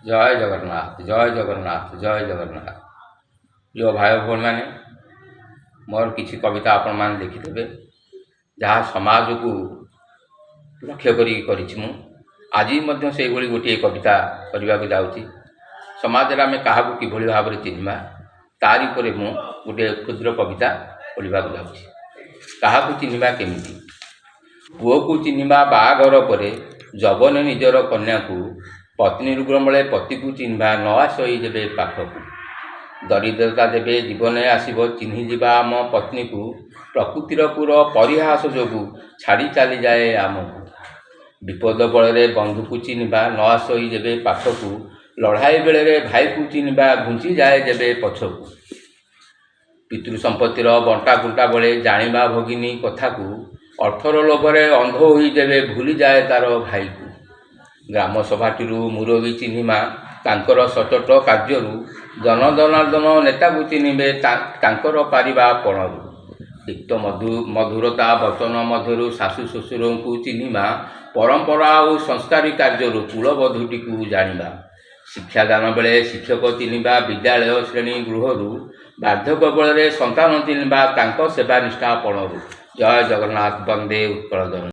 जय जगन्नाथ जय जगन्नाथ जय जगन्नाथ। प्रिय भाई भौणी मैंने मोर किसी कविता आपण मैंने देखिथे जहाँ समाज को लक्ष्य करी आज से गोटे कविता करने को जाऊँगी। समाज में आम क्या कि भाव में चिन्हवा तारी पर मु गोटे क्षुद्र कविता पढ़ा जाऊँगी। क्या चिन्हवा केमिति पुओ को चिन्हवा बाघर पर जवन निजर कन्या को पत्नी रुग्णमले पति को चिन्हवा न आसई जेबे पाखक दरिद्रता जेबे जीवन आसब चिन्ही आम पत्नी को प्रकृतिर पुर परिहास जोगु छाड़ी चली जाए आमको विपद बल बंधु को चिन्हवा न आसई जेबे पाखक लड़ाई बेले भाई को चिन्हवा घुंची जाए जेबे पछकू पितृ संपत्तिर बंटा गुंटा बेले जानिबा भगिनी कथा को अर्थर लोभरे अंध हो जेबे भूली जाए तार भाई को ग्राम सभाटी मुरबी चिन्हिमा तांकर सचोट कार्य जनजनार्दन नेता को चिन्हे तांकर पारिबा पणरू तिक्त मधुरता वचन मध्यरु शाशु शशुर को चिन्हिमा परंपरा और संस्कारी कार्य कुलबधूटी को जानिबा शिक्षादान बेले शिक्षक चिन्हिबा विद्यालय श्रेणी गृहरु बार्धक्य बल संतान चिन्हिबा तांक सेवा निष्ठा पणरू। जय जगन्नाथ वंदे उत्कल जन।